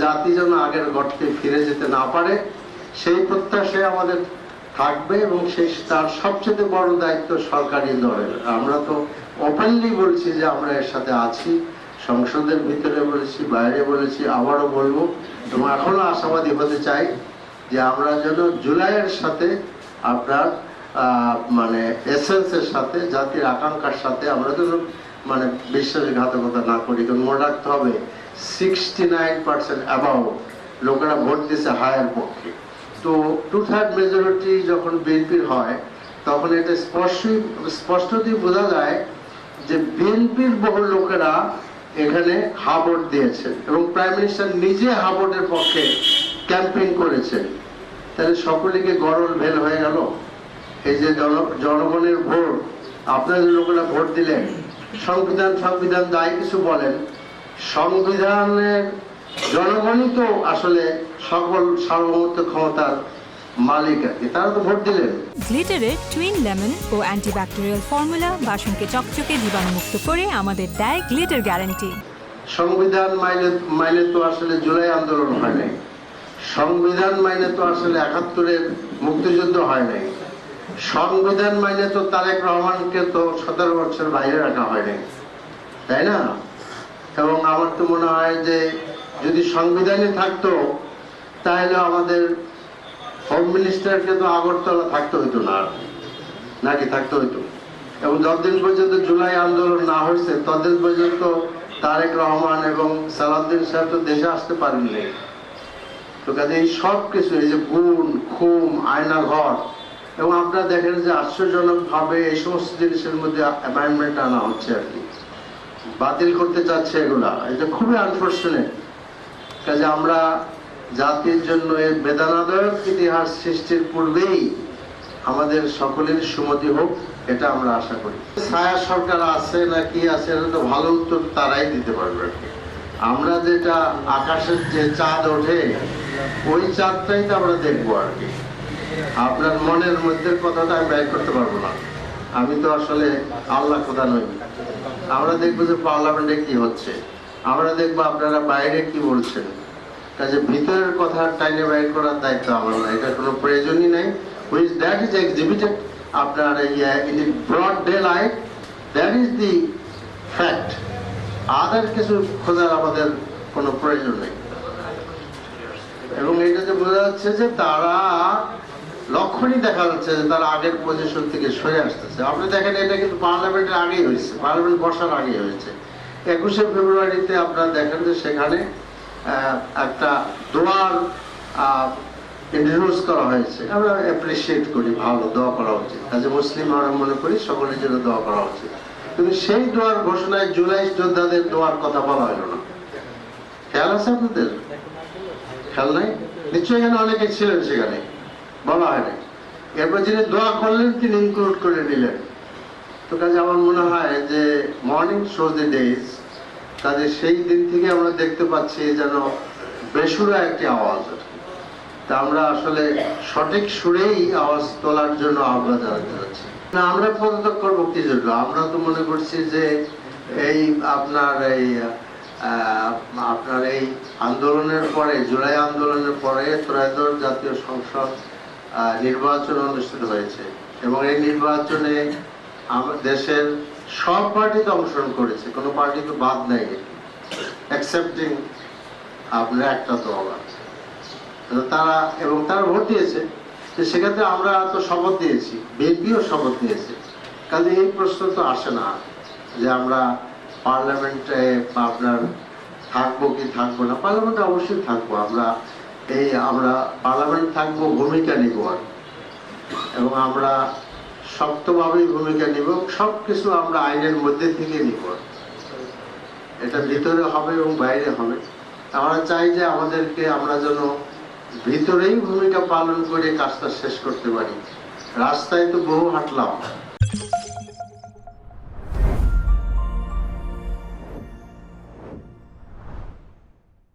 জাতি যেন আগের গর্তে ফিরে যেতে না পারে সেই প্রত্যাশায় আমাদের থাকবে, এবং সেই তার সবচেয়ে বড় দায়িত্ব সরকারি দলের। আমরা তো ওপেনলি বলছি যে আমরা এর সাথে আছি, সংসদের ভিতরে বলেছি, বাইরে বলেছি, আবারও বলবো, এবং এখনো আশাবাদী হতে চাই যে আমরা যেন জুলাইয়ের সাথে আপনার মানে এসেন্সের সাথে, জাতির আকাঙ্ক্ষার সাথে আমরা যেন মানে বিশ্বাসঘাতকতা না করি। কারণ মনে রাখতে হবে 69% অ্যাবাউট লোকেরা ভোট দিয়েছে হায়ের পক্ষে। তো 2/3 মেজরিটি যখন বিএনপির হয় তখন এটা স্পষ্টতই বোঝা যায় যে বিএনপির বহু লোকেরা এখানে হা ভোট দিয়েছেন, এবং প্রাইম মিনিস্টার নিজে হা ভোটের পক্ষে ক্যাম্পেইন করেছেন। তাহলে সকলেকে গরল ভেল হয়ে গেল। এই যে জনগণের ভোট, আপনাদের লোকেরা ভোট দিলেন, সংবিধান দায় কিছু বলেন, সংবিধানের জনগণই তো আসলে সকল সার্বভৌমত্ব ক্ষমতার মালিক আর কি, তারা তো ভোট দিলেন। গ্লিটারের টুইন লেমন ও অ্যান্টিব্যাকটেরিয়াল ফর্মুলা বাসনকে চকচকে জীবাণুমুক্ত করে আমাদের দেয় গ্লিটার গ্যারান্টি। সংবিধান মাইনে তো আসলে জুলাই আন্দোলন হয় নাই, সংবিধান মাইনে তো আসলে 71-এর মুক্তিযুদ্ধ হয় নাই, সংবিধান মাইনে তো তারেক রহমানকে তো 17 বছর বাইরে রাখা হয় নাই, তাই না? এবং আমার তো মনে হয় যে যদি সংবিধানে থাকতো তাহলে আমাদের হোম মিনিস্টারকে তো আগরতলা থাকতে হইতো না, নাকি থাকতে হইতো? এবং যতদিন পর্যন্ত জুলাই আন্দোলন না হয়েছে ততদিন পর্যন্ত তারেক রহমান এবং সালাউদ্দিন সাহেব তো দেশে আসতে পারেননি। তো কাজে এই সব কিছু, এই যে গুণ খুম আয়না ঘর, এবং আপনারা দেখেন যে আশ্চর্যজনক ভাবে এই সমস্ত জিনিসের মধ্যে অ্যামেন্ডমেন্ট আনা হচ্ছে আর কি, বাতিল করতে চাচ্ছে এগুলা। এটা খুবই আনফর্চুনেট। কাজে আমরা জাতির জন্য এই বেদনাদায়ক ইতিহাস সৃষ্টির পূর্বেই আমাদের সকলের সুমতি হোক, এটা আমরা আশা করি। ছায়া সরকার আছে না কি আছে, এটা তো ভালো উত্তর তারাই দিতে পারবে আর কি। আমরা যেটা আকাশের যে চাঁদ ওঠে ওই চাঁদটাই তো আমরা দেখবো আর কি। আপনার মনের মধ্যে কথাটা আমি ব্যয় করতে পারবো না, আমি তো আসলে আল্লাহ খোদা নই। আমরা দেখবো যে পার্লামেন্টে কি হচ্ছে, আমরা দেখবো আপনারা বাইরে কি বলছেন। কাজে ভিতরের কথা টাইনে বাইর করার দায়িত্ব আমার না, এটা কোনো প্রয়োজনই নাই। which that is exhibited আপনার in the broad daylight, that is the fact. আদার কিছু খোঁজার আমাদের কোনো প্রয়োজন নেই। এবং এটাতে বোঝা যাচ্ছে যে তারা লক্ষণই দেখা যাচ্ছে যে তারা আগের পজিশন থেকে সরে আসতেছে। আপনি দেখেন এটা কিন্তু পার্লামেন্টের আগেই হয়েছে, পার্লামেন্ট বসার আগেই হয়েছে। 21শে ফেব্রুয়ারিতে আপনারা দেখেন যে সেখানে একটা দোয়ার ইন্ট্রোডিউস করা হয়েছে। আমরা অ্যাপ্রিসিয়েট করি, ভালো, দোয়া করা উচিত। কাজে মুসলিম আমরা মনে করি সকলের জন্য দোয়া করা উচিত। কিন্তু সেই দোয়ার ঘোষণায় জুলাই যোদ্ধাদের দোয়ার কথা বলা হলো না। খেয়াল আছে আপনাদের? খেয়াল নাই নিশ্চয়ই, এখানে অনেকে ছিলেন, সেখানে বলা হয় নাই। এরপর যিনি দোয়া করলেন তিনি ইনক্লুড করে নিলেন। তো কাজে আমার মনে হয় যে মর্নিং শোজ দ্য ডেজ, কাজে সেই দিন থেকে আমরা দেখতে পাচ্ছি যেন বেসুরা একটি আওয়াজ। তা আমরা আসলে সঠিক সুরেই আওয়াজ তোলার জন্য আহ্বান জানাতে যাচ্ছি না। আমরা পদত্যাগ করবো কি জন্য? আমরা তো মনে করছি যে এই আপনার এই আন্দোলনের পরে, জুলাই আন্দোলনের পরে ত্রয়োদশ জাতীয় সংসদ নির্বাচন অনুষ্ঠিত হয়েছে, এবং এই নির্বাচনে দেশের সব পার্টি তো অংশগ্রহণ করেছে, কোনো পার্টি তো বাদ নাই, এক্সেপ্টিং আপনার একটা দল আছে তারা, এবং তারা ভোট দিয়েছে। সেক্ষেত্রে আমরা তো শপথ দিয়েছি, বিএনপিও শপথ নিয়েছে। কাজে এই প্রশ্ন তো আসে না যে আমরা পার্লামেন্টে আপনার থাকবো কি থাকবো না। পার্লামেন্টে অবশ্যই থাকবো আমরা, আমরা পার্লামেন্ট থাকবো, ভূমিকা নিব, এবং আমরা শক্তভাবেই ভূমিকা নিব। সবকিছু আমরা আইনের মধ্যে থেকে নিব, এটা ভিতরে হবে এবং বাইরে হবে। আমরা চাই যে আমাদেরকে, আমরা যেন ভিতরেই ভূমিকা পালন করে কাজটা শেষ করতে পারি। রাস্তায় তো বহু হাঁটলাম,